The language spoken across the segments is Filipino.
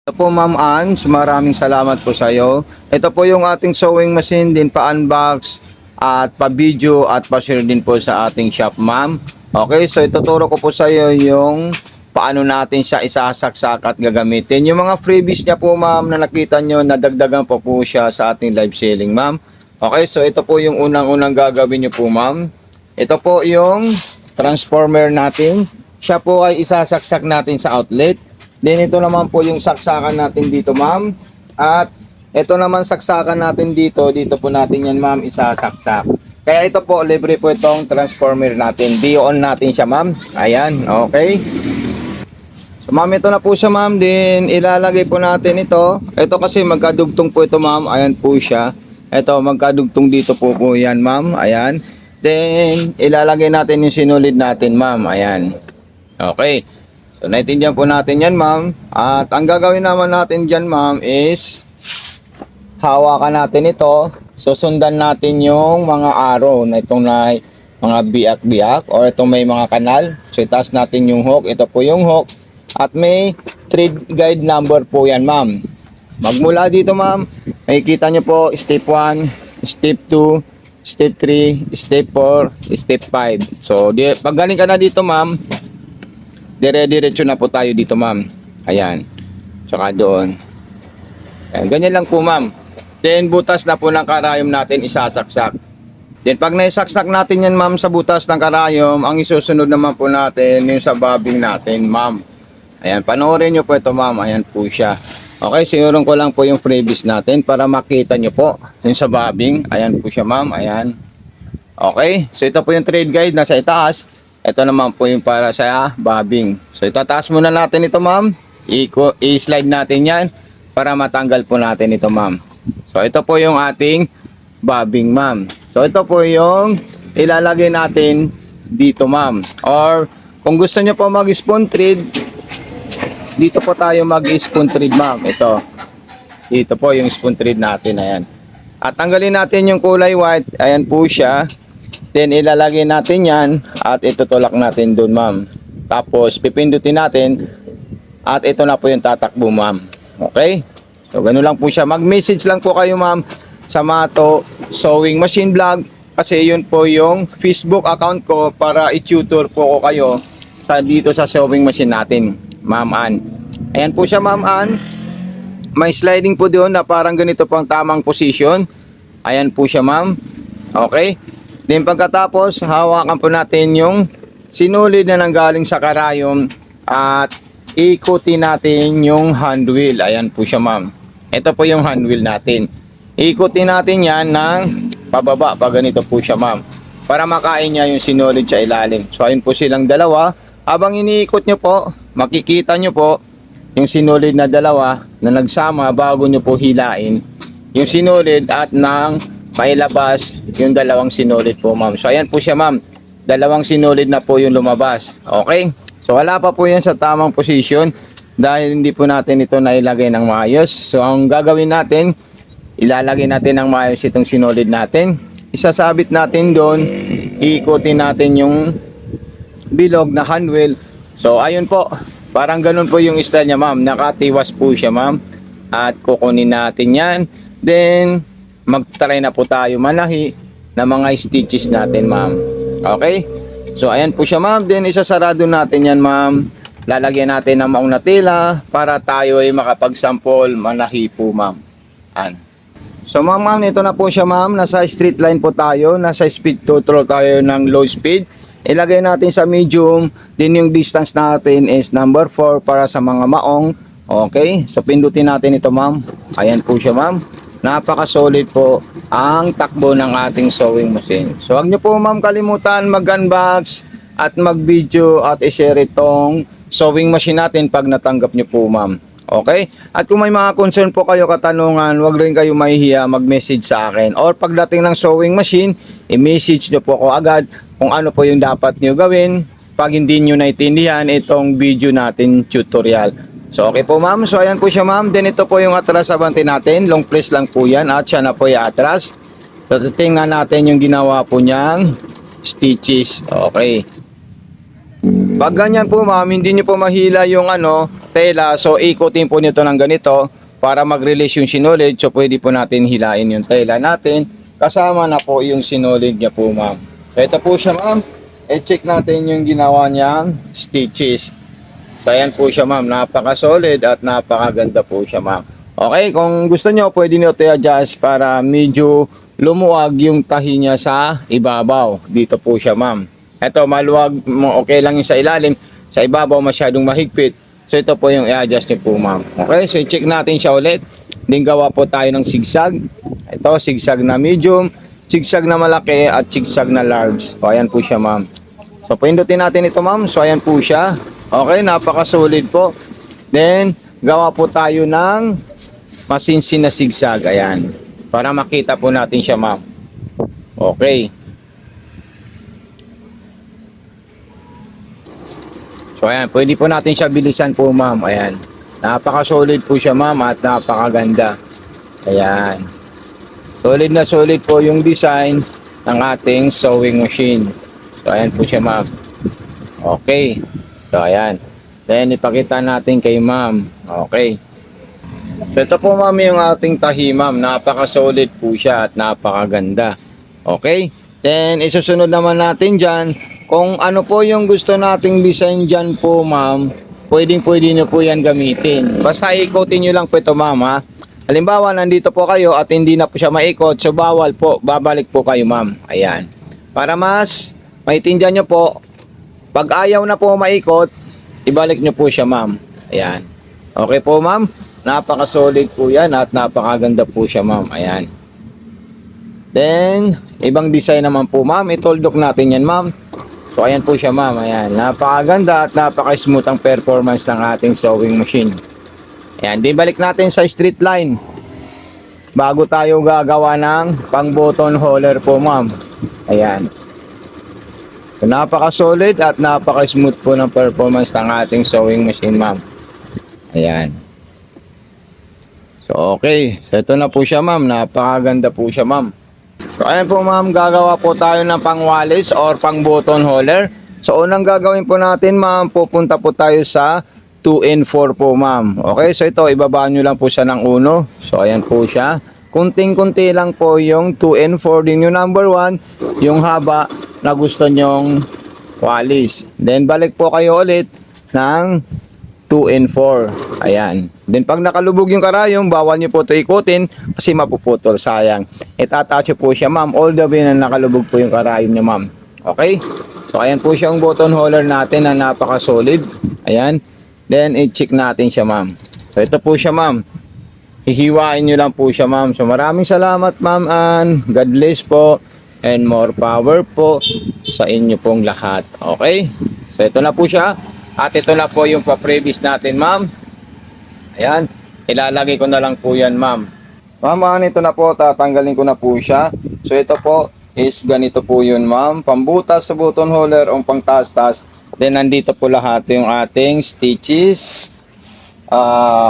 Ito po Ma'am Ans, maraming salamat po sa iyo. Ito po yung ating sewing machine din pa-unbox at pa-video at pa-share din po sa ating shop ma'am. Okay, so ituturo ko po sa iyo yung paano natin siya isasaksak at gagamitin. Yung mga freebies niya po ma'am na nakita nyo, nadagdagan po siya sa ating live selling ma'am. Okay, so ito po yung unang-unang gagawin nyo po ma'am. Ito po yung transformer natin. Siya po ay isasaksak natin sa outlet. Then ito naman po yung saksakan natin dito ma'am. At ito naman saksakan natin dito. Dito po natin yan ma'am isasaksak. Kaya ito po libre po itong transformer natin. D-on natin siya ma'am. Ayan, okay. So ma'am ito na po siya ma'am. Then ilalagay po natin ito. Ito kasi magkadugtong po ito ma'am. Ayan po siya. Ito magkadugtong dito po yan ma'am. Ayan. Then ilalagay natin yung sinulid natin ma'am. Ayan. Okay. So, naintindihan po natin yan, ma'am. At ang gagawin naman natin dyan, ma'am, is hawakan natin ito. Susundan natin yung mga arrow na itong mga biyak-biyak or itong may mga kanal. So, itaas natin yung hook. Ito po yung hook. At may thread guide number po yan, ma'am. Magmula dito, ma'am, makikita nyo po step 1, step 2, step 3, step 4, step 5. So, pag galing ka na dito, ma'am, dire-diretso na po tayo dito ma'am. Ayan. Tsaka doon. Ayan. Ganyan lang po ma'am. Then butas na po ng karayom natin isasaksak. Then pag naisaksak natin yan ma'am sa butas ng karayom, ang isusunod naman po natin yung sa bobbing natin ma'am. Ayan. Panoorin nyo po ito ma'am. Ayan po siya. Okay. Sigurong ko lang po yung freebies natin para makita nyo po yung sa bobbing. Ayan po siya ma'am. Ayan. Okay. So ito po yung thread guide nasa itaas. Ito naman po yung para sa bobbing. So itataas muna natin ito ma'am. I-slide natin yan para matanggal po natin ito ma'am. So ito po yung ating bobbing ma'am. So ito po yung ilalagay natin dito ma'am. Or kung gusto nyo po mag-spoon thread, dito po tayo mag-spoon thread ma'am. Ito. Dito po yung spoon thread natin. Ayan. At tanggalin natin yung kulay white. Ayan po siya. Then ilalagay natin yan at itutulak natin doon ma'am. Tapos pipindutin natin at ito na po yung tatakbo ma'am. Okay? So ganoon lang po siya. Mag-message lang po kayo ma'am sa Mato Sewing Machine Vlog kasi yun po yung Facebook account ko para i-tutor po ko kayo dito sa sewing machine natin ma'am Ann. Ayan po siya ma'am Ann. May sliding po doon na parang ganito po ang tamang position. Ayan po siya ma'am. Okay? Then pagkatapos, hawakan po natin yung sinulid na nanggaling sa karayom at ikutin natin yung hand wheel. Ayan po siya ma'am. Ito po yung hand wheel natin. Ikutin natin yan ng pababa. Pag ganito po siya ma'am. Para makain niya yung sinulid sa ilalim. So ayun po silang dalawa. Habang iniikot nyo po, makikita nyo po yung sinulid na dalawa na nagsama bago nyo po hilain. Yung sinulid at ng mailabas yung dalawang sinulid po ma'am. So ayan po siya ma'am. Dalawang sinulid na po yung lumabas. Okay? So wala pa po yan sa tamang position dahil hindi po natin ito nailagay ng maayos. So ang gagawin natin, ilalagay natin ng maayos itong sinulid natin. Isasabit natin doon. Iikutin natin yung bilog na hand wheel. So ayun po. Parang ganun po yung style niya ma'am. Nakatiwas po siya ma'am. At kukunin natin yan. Then mag-try na po tayo manahi na mga stitches natin ma'am. Okay? So ayan po siya ma'am. Then isasarado natin yan ma'am. Lalagyan natin ng maong na tela para tayo ay makapag-sample manahi po ma'am. So ma'am, ito na po siya ma'am. Nasa straight line po tayo. Nasa speed control tayo ng low speed. Ilagay natin sa medium. Then yung distance natin is number 4 para sa mga maong. Okay? So pindutin natin ito ma'am. Ayan po siya ma'am. Napaka-solid po ang takbo ng ating sewing machine. So huwag nyo po ma'am kalimutan mag-unbox at mag-video at i-share itong sewing machine natin pag natanggap nyo po ma'am. Okay? At kung may mga concern po kayo, katanungan, huwag rin kayo mahihiya mag-message sa akin. Or pagdating ng sewing machine, i-message nyo po ako agad kung ano po yung dapat nyo gawin pag hindi nyo naiintindihan itong video natin tutorial. So okay po ma'am. So ayan po siya ma'am. Then ito po yung atras abante natin. Long press lang po yan. At siya na po yung atras. So tingnan natin yung ginawa po niyang stitches. Okay. Pag ganyan po ma'am, hindi nyo po mahila yung tela, so ikutin po nito ng ganito para mag-release yung sinulid. So pwede po natin hilain yung tela natin. Kasama na po yung sinulid niya po ma'am. So ito po siya ma'am. I-check natin yung ginawa niyang stitches. So ayan po siya ma'am. Napaka-solid at napakaganda po siya ma'am. Okay, kung gusto nyo, pwede nyo i-adjust para medyo lumuwag yung tahi niya sa ibabaw. Dito po siya ma'am. Ito, maluwag, okay lang yung sa ilalim. Sa ibabaw, masyadong mahigpit. So, ito po yung i-adjust niyo po, ma'am. Okay, so check natin siya ulit. Then, gawa po tayo ng zigzag. Ito, zigzag na medium, zigzag na malaki, at zigzag na large. So, ayan po siya, ma'am. So, pindutin natin ito, ma'am. So, ayan po siya. Okay, napaka-solid po. Then, gawa po tayo ng masinsin na zigzag. Ayan. Para makita po natin siya, ma'am. Okay. So ayan, pwede po natin siya bilisan po ma'am. Ayan. Napaka-solid po siya ma'am at napakaganda. Ayan. Solid na solid po yung design ng ating sewing machine. So ayan po siya ma'am. Okay. So ayan. Then ipakita natin kay ma'am. Okay. So ito po ma'am yung ating tahi ma'am. Napaka-solid po siya at napakaganda. Okay. Then isusunod naman natin dyan. Kung ano po yung gusto nating design dyan po ma'am, pwede nyo po yan gamitin. Basta ikotin nyo lang po ito ma'am ha. Halimbawa nandito po kayo at hindi na po siya maikot, so bawal po, babalik po kayo ma'am. Ayan. Para mas maitindihan nyo po, pag ayaw na po maikot, ibalik nyo po siya ma'am. Ayan. Okay po ma'am. Napaka-solid po yan at napakaganda po siya ma'am. Ayan. Then, ibang design naman po ma'am. Itoldok natin yan ma'am. So, ayan po siya ma'am. Ayan. Napakaganda at napaka-smooth ang performance ng ating sewing machine. Ayan. Di balik natin sa straight line. Bago tayo gagawa ng pang button holder po ma'am. Ayan. So, napaka-solid at napaka-smooth po ng performance ng ating sewing machine ma'am. Ayan. So, okay. So, ito na po siya ma'am. Napakaganda po siya ma'am. So ayan po ma'am, gagawa po tayo ng pangwalis or pang button holder. So unang gagawin po natin ma'am, pupunta po tayo sa 2 and 4 po ma'am. Okay, so ito ibaba nyo lang po siya ng 1. So ayan po siya. Kunting-kunti lang po yung 2 and 4 din yung number 1, yung haba na gusto nyong walis. Then balik po kayo ulit ng 2 and 4. Ayan. Then pag nakalubog yung karayom, bawal nyo po ito ikutin kasi mapuputol, sayang. Itatacho po siya ma'am all the way na nakalubog po yung karayom niya ma'am. Okay? So ayan po siya ang button holder natin na napaka-solid. Ayan. Then i-check natin siya ma'am. So ito po siya ma'am. Hihiwain nyo lang po siya ma'am. So maraming salamat ma'am and God bless po and more power po sa inyo pong lahat. Okay? So ito na po siya. At ito na po yung pa-previous natin ma'am. Ayan. Ilalagay ko na lang po yan ma'am. Ma'am, ito na po. Tatanggalin ko na po siya. So ito po is ganito po yun ma'am. Pambutas sa button holder o pang taas-taas. Then nandito po lahat yung ating stitches.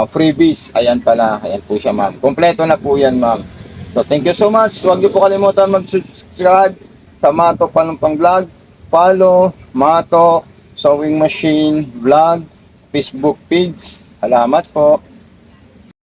Freebies. Ayan pala. Ayan po siya ma'am. Kompleto na po yan ma'am. So thank you so much. Huwag niyo po kalimutan mag-subscribe sa Mato Panumpang Vlog. Follow Mato Sewing Machine Vlog Facebook page. Salamat po.